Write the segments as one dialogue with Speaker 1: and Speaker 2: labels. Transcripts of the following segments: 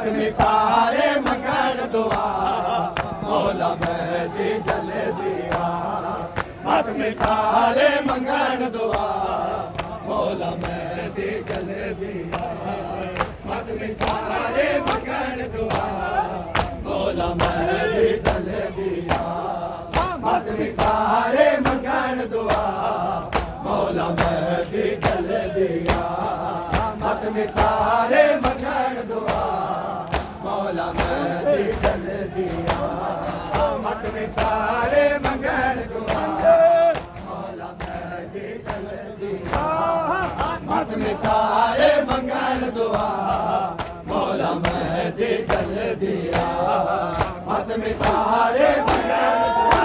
Speaker 1: मत में सारे मंगण दुआ मौला मेहदी जल दिया मत में सारे मंगण दुआ मौला मेहदी जल दिया मत में सारे मंगण दुआ मौला मेहदी जल दिया मत में सारे मंगण दुआ मौला मेहदी जल दिया मत में सारे मंगण दुआ मौला मेहदी जल दिया मत में सारे मंगण दुआ मौला मेहदी जल दिया मत में सारे मंगण दुआ मौला मेहदी जल दिया मत में सारे मंगण दुआ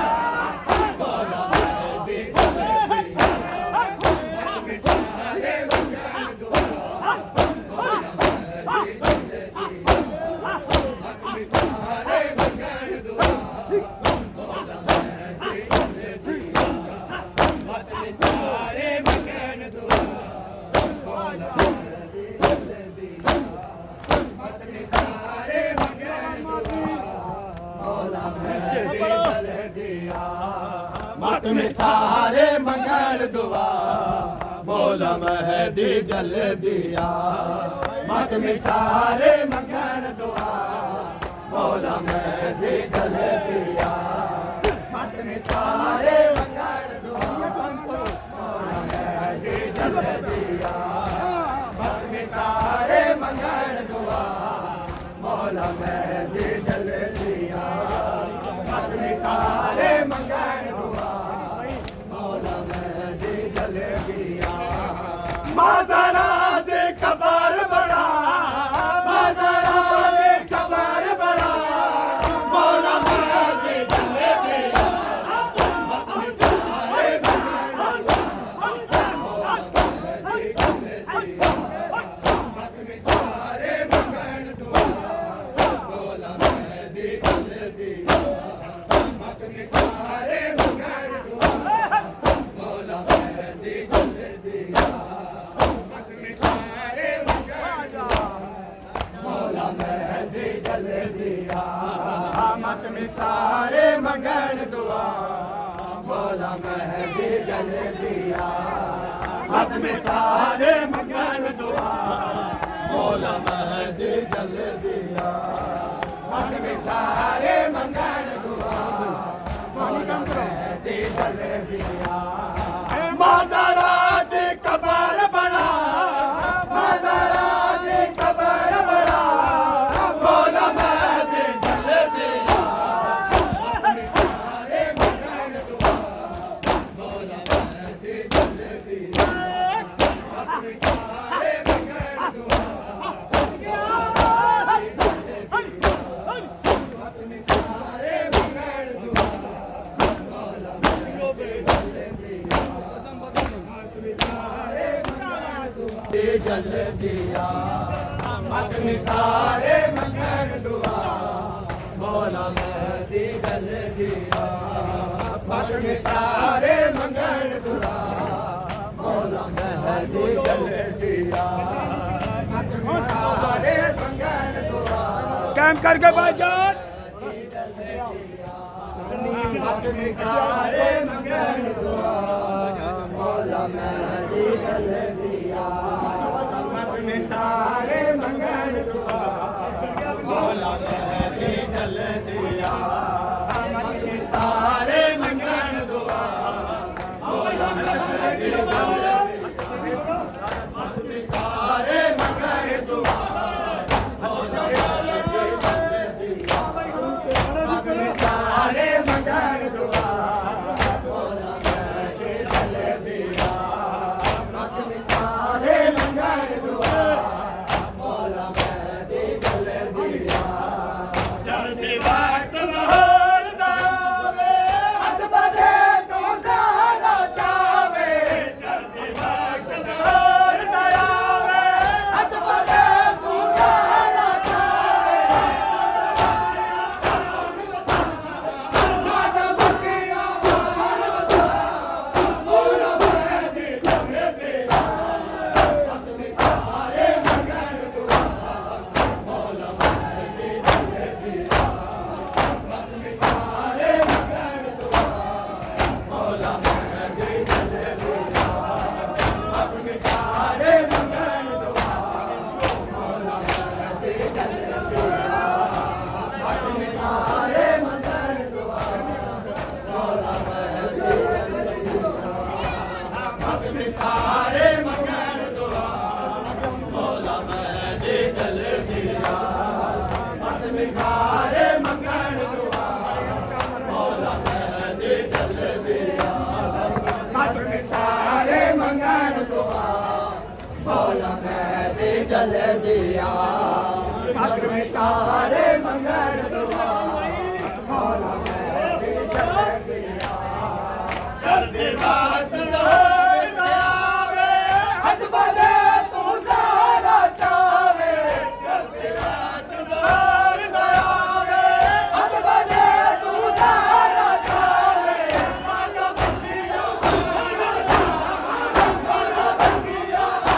Speaker 1: मौला मेहदी जल दिया मत में सारे मंगण दुआ मौला मेहदी जल दिया मत में सारे मंगण दुआ मौला मेहदी जल दिया मत में सारे मंगण दुआ मौला मेहदी जल दिया मत में सारे मंगण दुआ मौला मेहदी जल दिया मत में सारे मंगण दुआ मौला मेहदी जल दिया मत में सारे मंगण दुआ मौला मेहदी जल दिया मत में सारे मंगण दुआ मौला मेहदी जल दिया मत में सारे मंगण दुआ मौला मेहदी जल दिया मत में सारे मंगण दुआ मौला मेहदी जल दिया माज़रा दे कबर बड़ा माज़रा दे कबर बड़ा मौला मेहदी जल दिया मत में सारे मंगण दुआ मौला मेहदी जल दिया मत में सारे मंगण दुआ मौला मेहदी जल दिया मत में सारे मंगण दुआ मौला मेहदी जल दिया मत में सारे मंगण दुआ मौला मेहदी जल दिया मत में सारे मंगण दुआ मौला मेहदी जल दिया मत में सारे मंगण दुआ मौला मेहदी जल दिया मत में सारे मंगण दुआ मौला मेहदी जल दिया माज़रा दे कबर बड़ा माज़रा दे कबर बड़ा मौला मेहदी जल दिया मत में सारे मंगण दुआ मौला मेहदी जल दिया मत में सारे मंगण दुआ मत में सारे मंगण दुआ मौला मेहदी जल दिया मत में सारे मंगण दुआ जल दिया मत में सारे मंगण दुआ मौला मेहदी जल दिया मत में सारे मंगण दुआ मौला मेहदी जल दिया मत में सारे मंगण दुआ
Speaker 2: काम करके भाईजान
Speaker 1: मत में सारे मंगण दुआ मौला मेहदी जल दिया मत में सारे मंगण दुआ मौला मेहदी जल दिया मत में सारे मंगण दुआ मौला मेहदी जल दिया मत में सारे मंगण दुआ मौला मेहदी जल दिया मत में सारे मंगण दुआ मौला मेहदी जल दिया मत में सारे मंगण दुआ मौला में सारे मंगल दुआ मौला मेहदी जल्दिया मत में सारे मंगल दुआ मौला मेहदी जल्दिया मत में सारे मंगल दुआ मौला मेहदी जल्दिया जल्दी बात हद बदे तू सारा चावे जल्दी बात हद बदे तू सारा चावे मानो बंदिया मानो बंदिया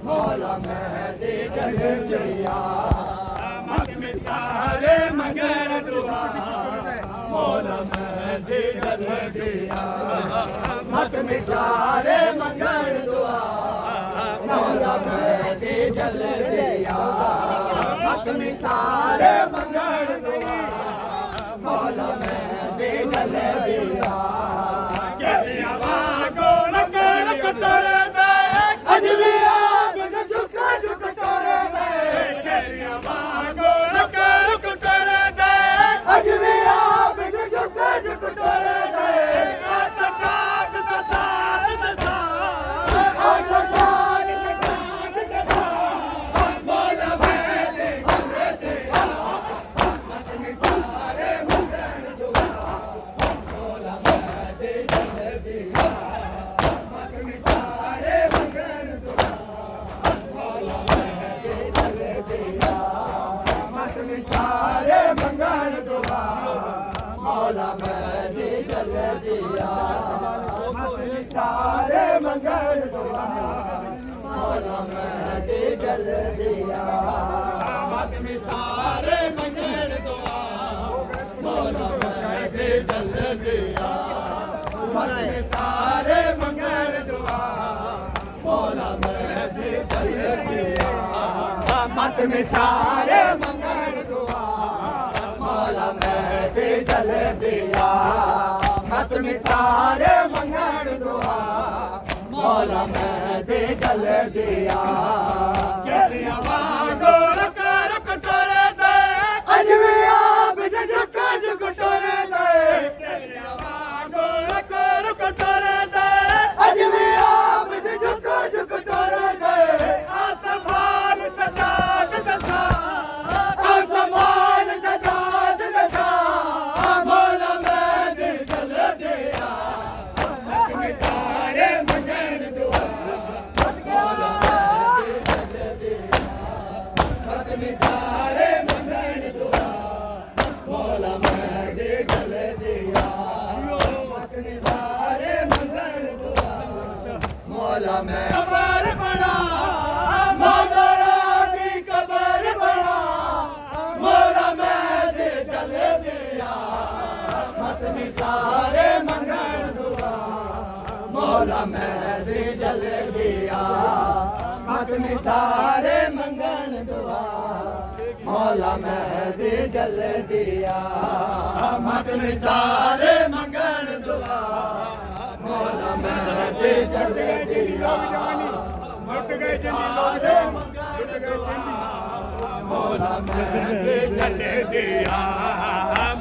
Speaker 1: मौला मेहदी जल्दिया मत में सारे मंगल दुआ मौला मेहदी जल्दिया मत में सारे मंगल दुआ मौला मेहदी जल्दिया मत में सारे मंगल दुआ मौला मेहदी जल्दिया केरिया वागो लगन कटरे दे अजलिया सारे मंगल दुआ मौला मेहदी जल्दिया सारे मंगल दुआ मौला मेहदी जल्दिया मत में सारे मंगल दुआ मौला मेहदी जल्दिया मत में सारे मंगल दुआ मौला मेहदी जल्दिया मत में सारे मंगल दुआ मौला मेहदी जल्दिया मत में सारे मंगल दुआ मौला मेहदी जल दिया
Speaker 2: कैसिया वांगो रक रक टोरे दे
Speaker 1: अजमे आप झुक झुक टोरे दे
Speaker 2: कैसिया वांगो रक रक टोरे दे
Speaker 1: अजमे आप झुक झुक टोरे दे
Speaker 2: आसमान सजाद दसा
Speaker 1: आसमान सजाद दसा मौला मेहदी जल दिया
Speaker 2: में सारे मंगन दुआ
Speaker 1: मौला मेहदी जल दिया
Speaker 2: में सारे मंगन दुआ
Speaker 1: मौला मेहदी जल दिया
Speaker 2: में सारे मंगन दुआ
Speaker 1: मौला मेहदी
Speaker 2: कबर बना
Speaker 1: मौला दी कबर बना मौला मेहदी जल दिया मत में सारे मंगल दुआ मौला मेहदी जल दिया मत में सारे मंगल दुआ मौला मेहदी जल दिया मत में सारे मंगल दुआ मौला मेहदी जल दिया
Speaker 2: मत गए सारे
Speaker 1: मौला मेहदी
Speaker 2: जल दिया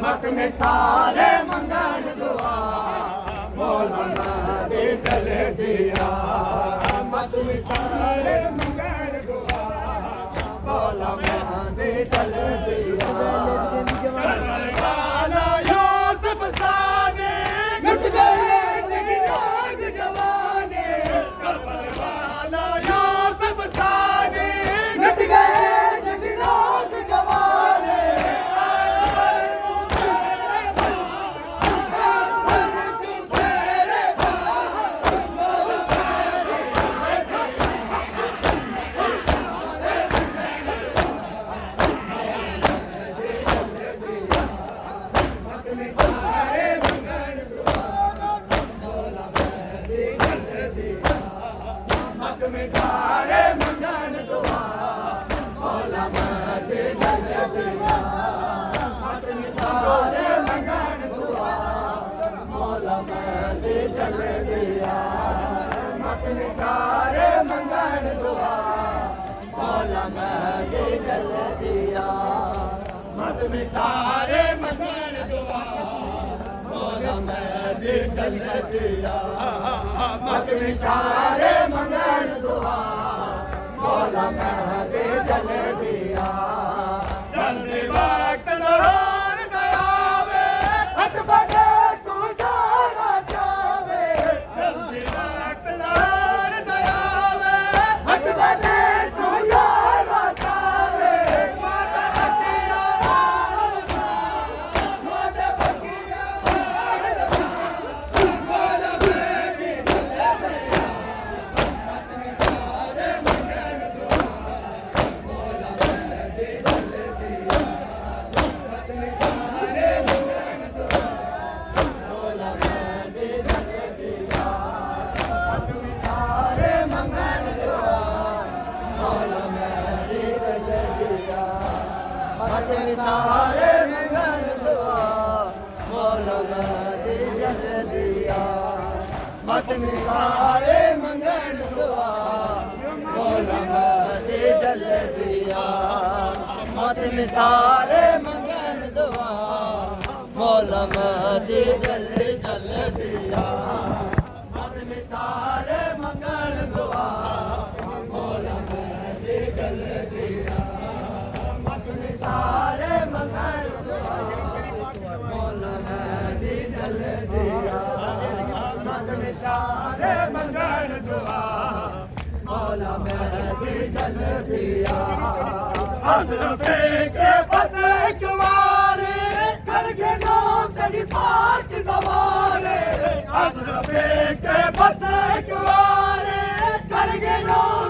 Speaker 1: मत में सारे मंगल दुआ मौला मेहदी जल दिया मत में सारे
Speaker 2: मंगन दुआ
Speaker 1: मौला मेहदी जल दिया
Speaker 2: करबला यूसुफ साने
Speaker 1: लुट गए जगनाग जवाने
Speaker 2: करबला यूसुफ साने
Speaker 1: लुट गए जगनाग जवाने
Speaker 2: मत में सारे मंगन दुआ
Speaker 1: मौला मेहदी जल दिया मत में सारे मंगल दुआ मौला मेहदी जल दिया मत में सारे मंगल दुआ मौला मेहदी जल दिया
Speaker 2: मत में सारे मंगन दुआ
Speaker 1: मौला मेहदी जल दिया मत में सारे मंगल दुआ मौला मेहदी जल दिया
Speaker 2: जल्दी वक्त नहार गया वे
Speaker 1: हट बगे तू जाना चावे
Speaker 2: जल्दी वक्त नहार गया वे
Speaker 1: हट बगे तू जाना चावे माता बकिया माता बकिया मौला मेहदी जल दिया मत में सारे मंगल दुआ मौला मेहदी जल दिया मत में सारे मंगल दुआ मौला मेहदी जल दिया मत में सारे मंगल दुआ मौला मेहदी जल दिया मत में सारे मंगल दुआ मौला मेहदी जल दिया मत में सारे मंगल दुआ मौला मेहदी जल दिया मत में सारे मंगल दुआ मौला मेहदी जल दिया मत में सारे मंगल दुआ मौला मेहदी जल दिया मत में सारे मंगल दुआ मौला मेहदी जल दिया मत में सारे मंगल दुआ मौला मेहदी जल दिया
Speaker 2: हजरत के फतेह कुमारे
Speaker 1: करके नाम तेरी पाक जमाने
Speaker 2: हजरत के फतेह कुमारे
Speaker 1: करके नाम